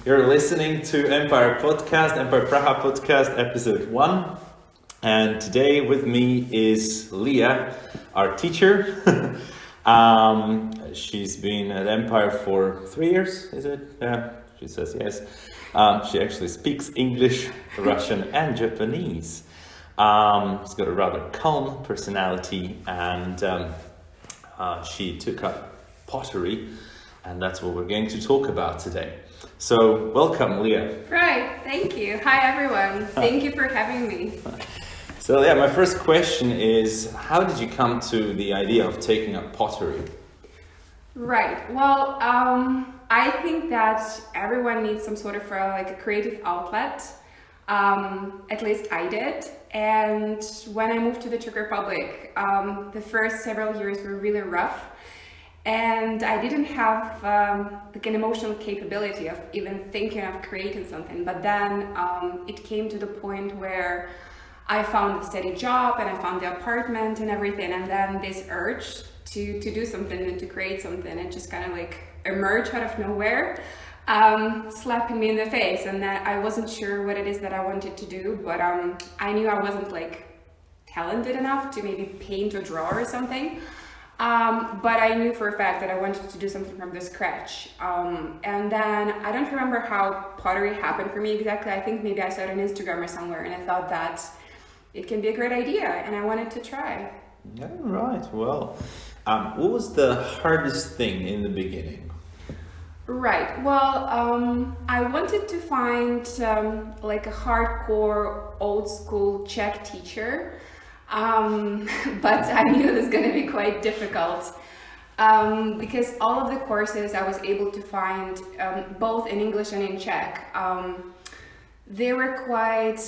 You're listening to Empire Podcast, Empire Praha Podcast, episode 1. And today with me is Leah, our teacher. She's been at Empire for 3 years, is it? Yeah, she says yes. She actually speaks English, Russian, and Japanese. She's got a rather calm personality, and she took up pottery, and that's what we're going to talk about today. So, welcome, Leah. Right, thank you. Hi, everyone. Thank you for having me. So, Leah, my first question is, how did you come to the idea of taking up pottery? Right, well, I think that everyone needs some sort of a creative outlet. At least I did. And when I moved to the Czech Republic, the first several years were really rough. And I didn't have an emotional capability of even thinking of creating something. But then it came to the point where I found a steady job and I found the apartment and everything. And then this urge to do something and to create something, it just kind of emerged out of nowhere, slapping me in the face. And that I wasn't sure what it is that I wanted to do, but I knew I wasn't talented enough to maybe paint or draw or something. But I knew for a fact that I wanted to do something from the scratch. And then I don't remember how pottery happened for me exactly. I think maybe I saw it on Instagram or somewhere, and I thought that it can be a great idea, and I wanted to try. Yeah, right. Well, what was the hardest thing in the beginning? Right. Well, I wanted to find a hardcore, old school Czech teacher. But I knew it was going to be quite difficult because all of the courses I was able to find, both in English and in Czech, they were quite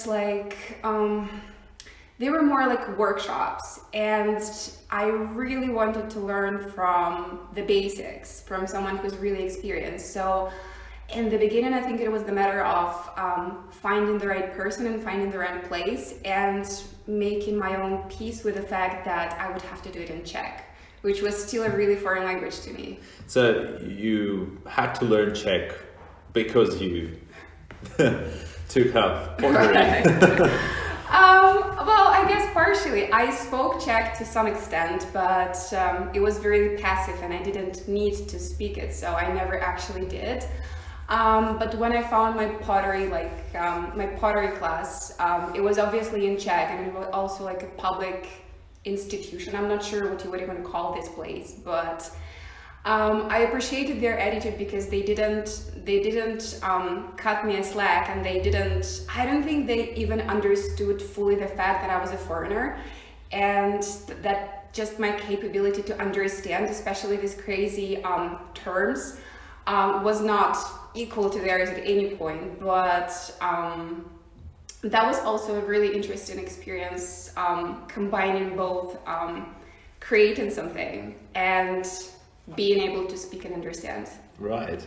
they were more like workshops, and I really wanted to learn from the basics, from someone who's really experienced. So in the beginning, I think it was the matter of finding the right person and finding the right place and making my own peace with the fact that I would have to do it in Czech, which was still a really foreign language to me. So you had to learn Czech because you took up pottery. Right. Well, I guess partially. I spoke Czech to some extent, but it was very passive and I didn't need to speak it, so I never actually did. But when I found my pottery, my pottery class, it was obviously in Czech, and it was also a public institution. I'm not sure what you would even call this place, but I appreciated their attitude because they didn't cut me a slack, and I don't think they even understood fully the fact that I was a foreigner, and that just my capability to understand, especially these crazy terms, was not equal to theirs at any point. But that was also a really interesting experience, combining both creating something and being able to speak and understand. Right.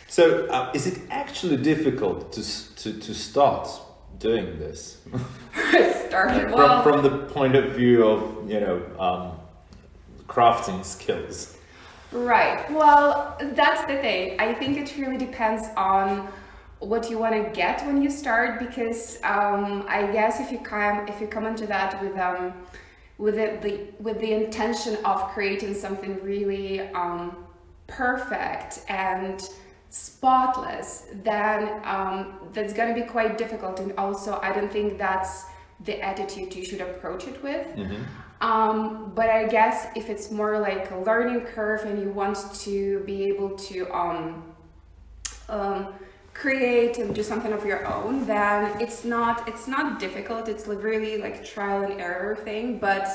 So is it actually difficult to start doing this? From the point of view of crafting skills. Right. Well, that's the thing. I think it really depends on what you want to get when you start, because I guess if you come into that with the intention of creating something really perfect and spotless, then that's going to be quite difficult. And also, I don't think that's the attitude you should approach it with. Mm-hmm. But I guess if it's more like a learning curve and you want to be able to create and do something of your own, then it's not difficult. It's really trial and error thing. But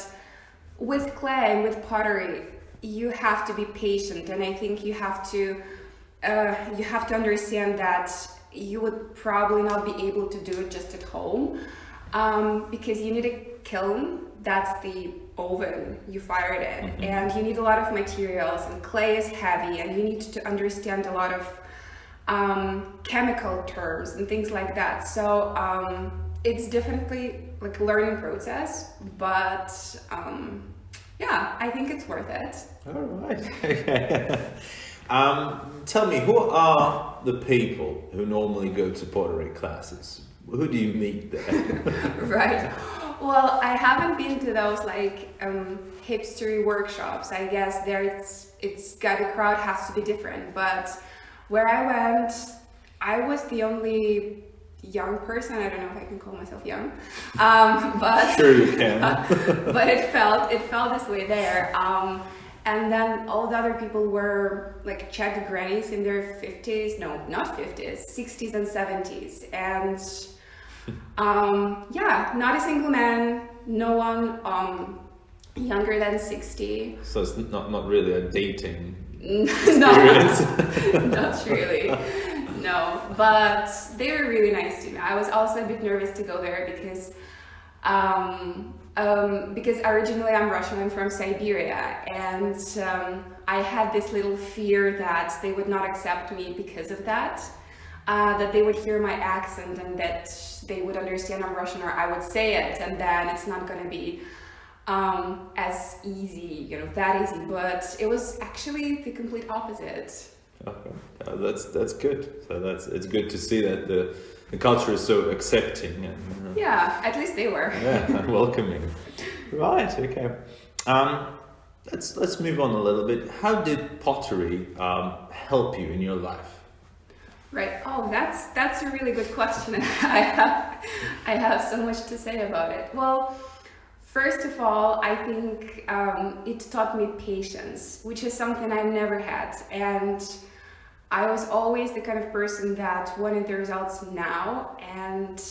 with clay and with pottery, you have to be patient, and I think you have to understand that you would probably not be able to do it just at home, because you need a kiln. That's the oven you fire it in, mm-hmm. and you need a lot of materials, and clay is heavy, and you need to understand a lot of chemical terms and things like that. So it's definitely a learning process, but yeah, I think it's worth it. All right. Tell me, who are the people who normally go to pottery classes? Who do you meet there? Right. Well, I haven't been to those like hipstery workshops. I guess there it's got the crowd has to be different. But where I went, I was the only young person. I don't know if I can call myself young, but Sure you can. but it felt this way there. And then all the other people were like Czech grannies in their 50s, no, not 50s, 60s and 70s. And yeah, not a single man, no one younger than 60. So it's not really a dating No, experience. not really. No, but they were really nice to me. I was also a bit nervous to go there because originally I'm Russian, I'm from Siberia, and I had this little fear that they would not accept me because of that, that they would hear my accent and that they would understand I'm Russian, or I would say it and then it's not going to be as easy, that easy, but it was actually the complete opposite. Okay, that's good. So it's good to see that the culture is so accepting and Yeah, at least they were. and welcoming. Right. Okay. Let's move on a little bit. How did pottery help you in your life? Right. Oh, that's a really good question, and I have so much to say about it. Well, first of all, I think it taught me patience, which is something I've never had, and I was always the kind of person that wanted the results now, and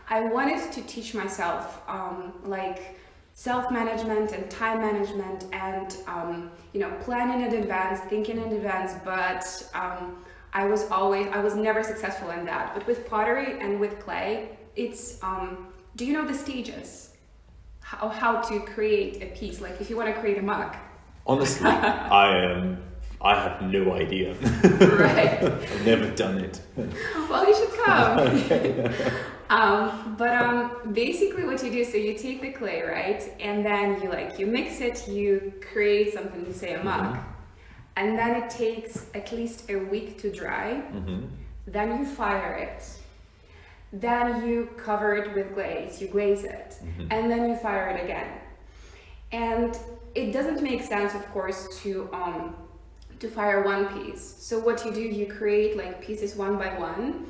I wanted to teach myself like self-management and time management and planning in advance, thinking in advance, but I was never successful in that. But with pottery and with clay, it's do you know the stages? How to create a piece? Like if you want to create a mug. Honestly, I have no idea. Right. I've never done it. Well, you should come. But basically what you do, so you take the clay, right? And then you mix it, you create something, you say a mug. And then it takes at least a week to dry. Then you fire it. Then you cover it with glaze, you glaze it. And then you fire it again. And it doesn't make sense, of course, to fire one piece. So what you do, you create like pieces one by one.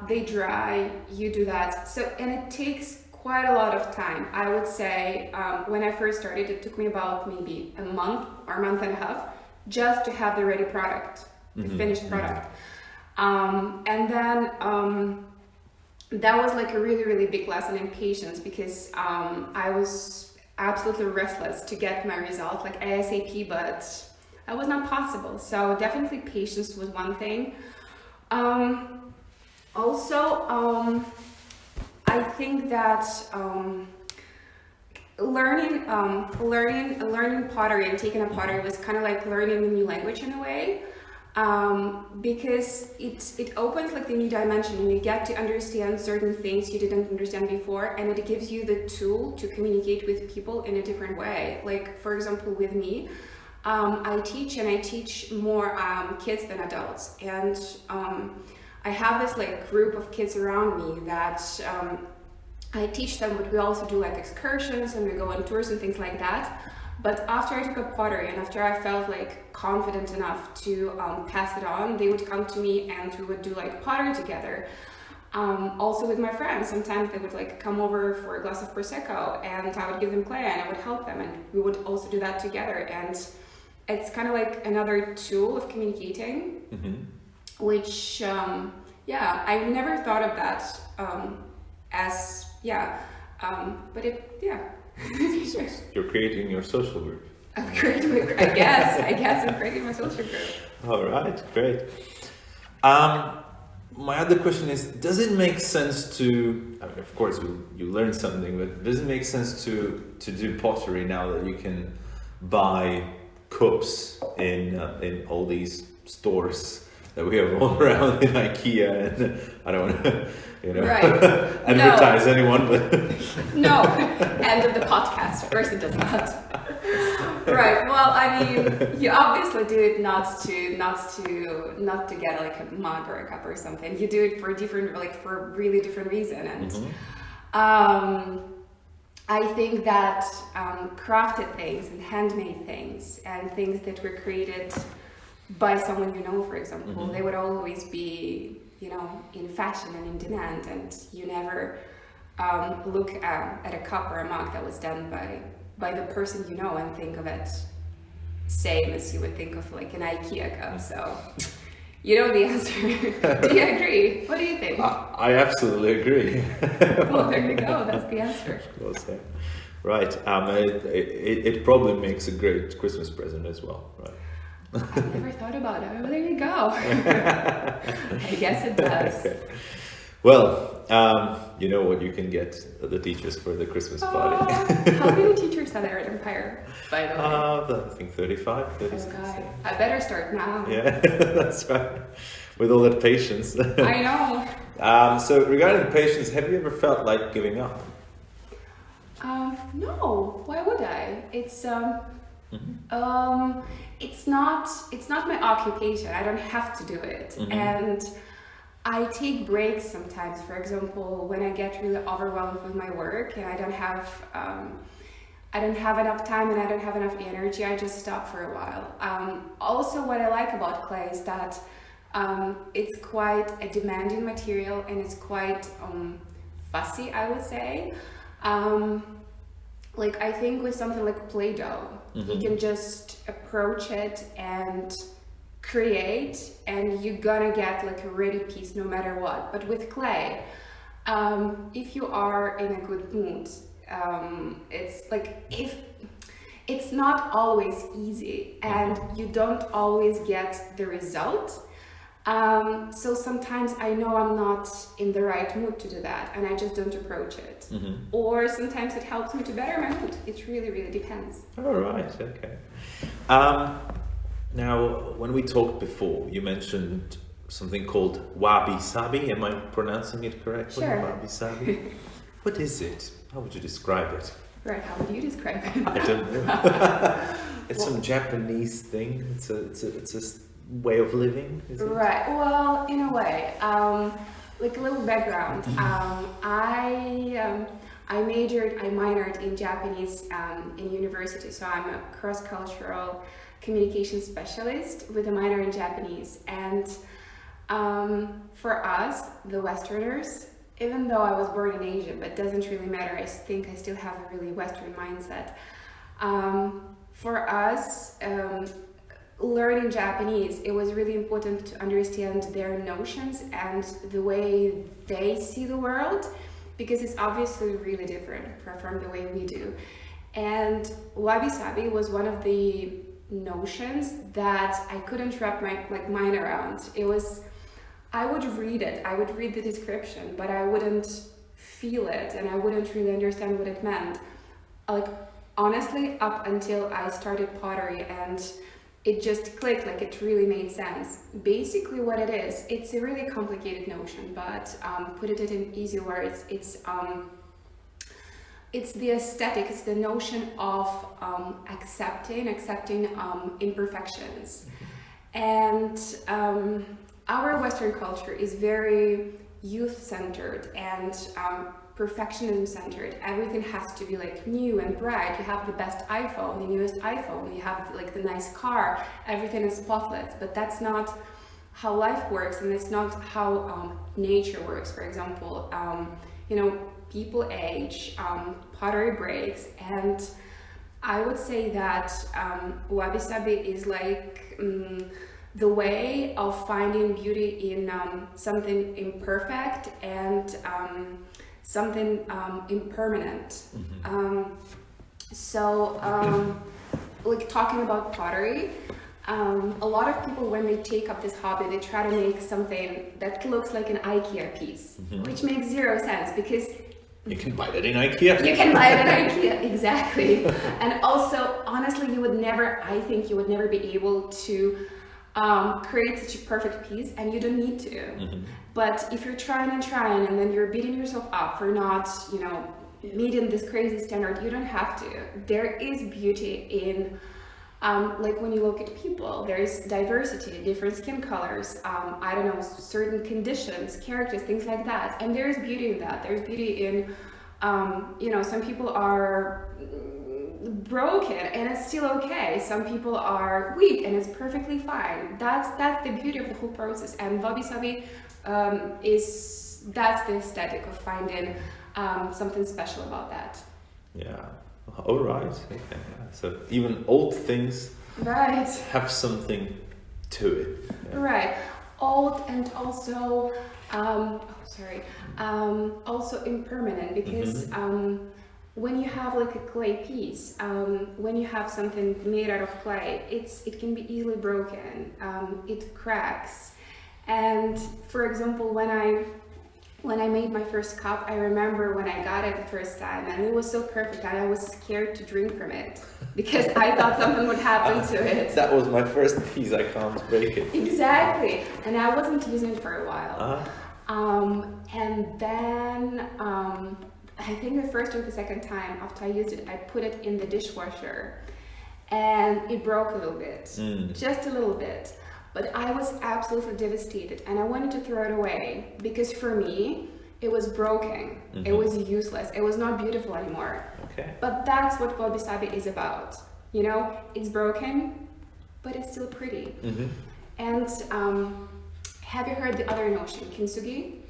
They dry, you do that. And it takes quite a lot of time. I would say when I first started, it took me about maybe a month or a month and a half just to have the ready product, the finished product. And then that was like a really, really big lesson in patience, because I was absolutely restless to get my result like ASAP, but that was not possible. So definitely patience was one thing. Also, I think that learning pottery and taking up pottery was kind of like learning a new language in a way, because it opens like the new dimension, and you get to understand certain things you didn't understand before, and it gives you the tool to communicate with people in a different way. Like for example, with me, I teach more kids than adults, and I have this like group of kids around me that I teach them, but we also do like excursions and we go on tours and things like that. But after I took up pottery and after I felt like confident enough to pass it on, they would come to me and we would do like pottery together. Also with my friends, sometimes they would like come over for a glass of Prosecco and I would give them clay and I would help them, and we would also do that together. And it's kind of like another tool of communicating, which, I never thought of that but You're creating your social group. I guess I'm creating my social group. All right, great. My other question is, does it make sense to, of course you learn something, but does it make sense to do pottery now that you can buy cups in all these stores that we have all around in IKEA, and I don't want to, advertise anyone, but no, end of the podcast. First, it does not. Right. Well, I mean, you obviously do it not to get like a mug or a cup or something. You do it for a really different reason. And I think that crafted things and handmade things and things that were created by someone you know, for example, they would always be, in fashion and in demand, and you never look at a cup or a mug that was done by the person you know and think of it same as you would think of like an IKEA cup. So you know the answer. Do you agree? What do you think? I absolutely agree. Well, there you go. That's the answer. Of course, yeah. Right. It probably makes a great Christmas present as well, right? I never thought about it. Well, there you go. I guess it does. Okay. Well, you know what you can get the teachers for the Christmas party. How many teachers are there at Empire, by the way? I think 35, 36. Oh, God. I better start now. Yeah, that's right. With all that patience. I know. So regarding patience, have you ever felt like giving up? No. Why would I? It's not my occupation. I don't have to do it. And I take breaks sometimes. For example, when I get really overwhelmed with my work and I don't have enough time and I don't have enough energy, I just stop for a while. Also, what I like about clay is that it's quite a demanding material and it's quite fussy, I would say. Like I think with something like Play-Doh, you can just approach it and create, and you're gonna get like a ready piece no matter what. But with clay, if you are in a good mood, it's not always easy, and you don't always get the result. So sometimes I know I'm not in the right mood to do that, and I just don't approach it. Or sometimes it helps me to better my mood. It really, really depends. All right, okay. Now, when we talked before, you mentioned something called wabi-sabi. Am I pronouncing it correctly? Sure. Wabi-sabi. What is it? How would you describe it? Right, how would you describe it? I don't know. It's some Japanese thing. It's a way of living, is it? Right. Well, in a way, like a little background. I minored in Japanese in university, so I'm a cross-cultural communication specialist with a minor in Japanese. And for us, the Westerners, even though I was born in Asia, but it doesn't really matter, I think I still have a really Western mindset. For us, learning Japanese, it was really important to understand their notions and the way they see the world, because it's obviously really different from the way we do. And wabi-sabi was one of the notions that I couldn't wrap my mind around. It was, I would read it, I would read the description, but I wouldn't feel it and I wouldn't really understand what it meant. Like honestly, up until I started pottery and it just clicked, like it really made sense. Basically what it is, it's a really complicated notion, but put it in easy words, it's the aesthetic, it's the notion of accepting imperfections. And our Western culture is very youth-centered and perfectionism-centered. Everything has to be like new and bright. You have the best iPhone, the newest iPhone, you have like the nice car, everything is spotless, but that's not how life works, and it's not how nature works. For example, people age, pottery breaks, and I would say that wabi-sabi is like the way of finding beauty in something imperfect and something impermanent. Like talking about pottery, a lot of people, when they take up this hobby, they try to make something that looks like an IKEA piece, which makes zero sense, because you can buy that in IKEA. You can buy it in IKEA, exactly. And also, honestly, I think you would never be able to create such a perfect piece, and you don't need to. But if you're trying and then you're beating yourself up for not, meeting this crazy standard. You don't have to. There is beauty in, like when you look at people, there's diversity, different skin colors, I don't know, certain conditions, characters, things like that. And there's beauty in that. There's beauty in, some people are broken and it's still okay. Some people are weak and it's perfectly fine. That's the beauty of the whole process. And Wabi Sabi that's the aesthetic of finding something special about that. Yeah. All right. Okay. Yeah. So even old things have something to it. Yeah. Right. Old and also also impermanent, because when you have like a clay piece, when you have something made out of clay, it can be easily broken. It cracks. And for example, when I made my first cup, I remember when I got it the first time, and it was so perfect, and I was scared to drink from it because I thought something would happen to it. That was my first piece. I can't break it. Exactly. And I wasn't using it for a while. And then I think the first or the second time after I used it, I put it in the dishwasher, and it broke a little bit, just a little bit. But I was absolutely devastated, and I wanted to throw it away because for me, it was broken. It was useless. It was not beautiful anymore. Okay. But that's what Wabi Sabi is about. You know, it's broken, but it's still pretty. And have you heard the other notion, kintsugi?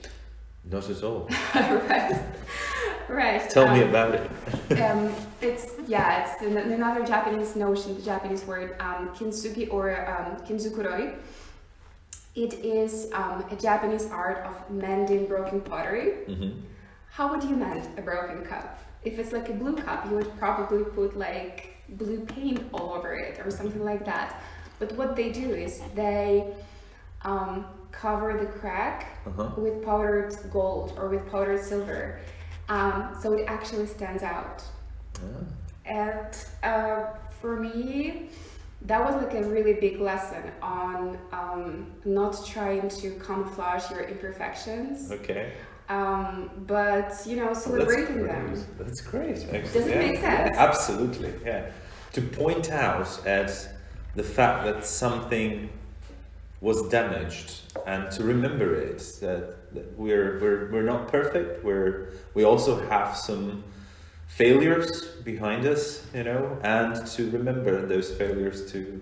Not at all. Right. Tell me about it. It's another Japanese notion, the Japanese word kintsugi or kinzukuroi. It is a Japanese art of mending broken pottery. How would you mend a broken cup? If it's like a blue cup, you would probably put like blue paint all over it or something like that. But what they do is they cover the crack with powdered gold or with powdered silver. So it actually stands out. And for me, that was like a really big lesson on not trying to camouflage your imperfections. Okay. But celebrating them. That's great. Actually. Does it make sense? Yeah, absolutely. Yeah. To point out at the fact that something was damaged and to remember it, that we're not perfect. We also have some failures behind us, and to remember those failures to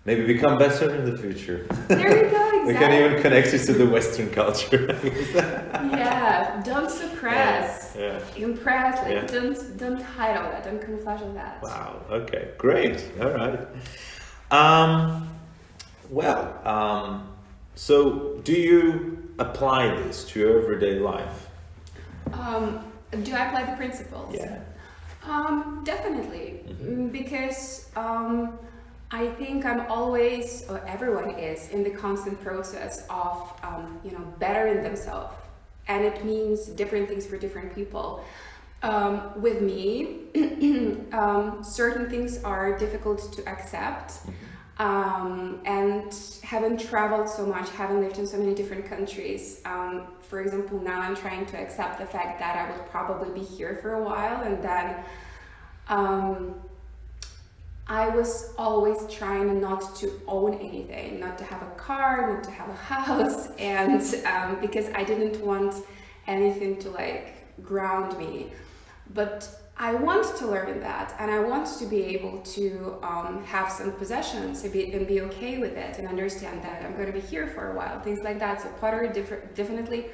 maybe become better in the future. There you go. Exactly. We can even connect it to the Western culture. Yeah, don't suppress. Yeah. Impress. Don't hide all that. Don't camouflage all that. Wow. Okay. Great. All right. So do you apply this to your everyday life? Do I apply the principles? Yeah. Definitely, because I think I'm always, or everyone is, in the constant process of bettering themselves, and it means different things for different people. With me, certain things are difficult to accept. And having traveled so much, having lived in so many different countries, for example, now I'm trying to accept the fact that I would probably be here for a while, and then I was always trying not to own anything, not to have a car, not to have a house, and because I didn't want anything to ground me. But I want to learn that, and I want to be able to have some possessions and be okay with it, and understand that I'm going to be here for a while, things like that. So pottery definitely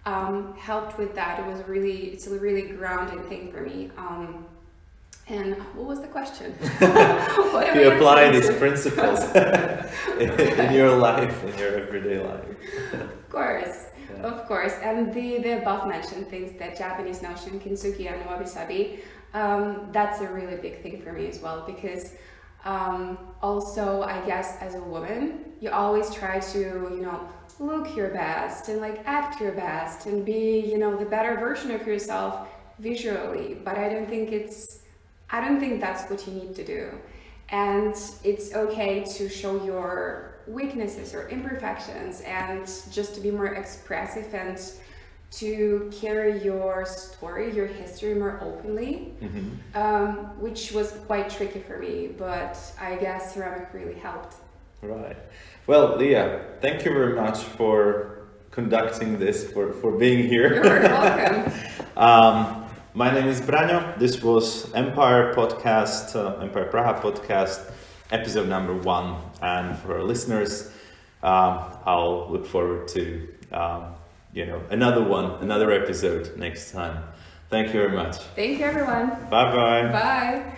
helped with that. It's a really grounding thing for me. And what was the question? What you apply these principles in your life, in your everyday life. Of course. Yeah. Of course, and the above mentioned things, that Japanese notion, kintsugi and wabi sabi, that's a really big thing for me as well, because also, I guess, as a woman, you always try to, look your best and act your best and be, the better version of yourself visually. But I don't think that's what you need to do. And it's okay to show your weaknesses or imperfections, and just to be more expressive and to carry your story, your history more openly, which was quite tricky for me, but I guess ceramic really helped. Right. Well, Leah, thank you very much for conducting this, for being here. You're welcome. My name is Branio. This was Empire Podcast, Empire Praha Podcast, episode number 1. And for our listeners, I'll look forward to another episode next time. Thank you very much. Thank you, everyone. Bye-bye. Bye.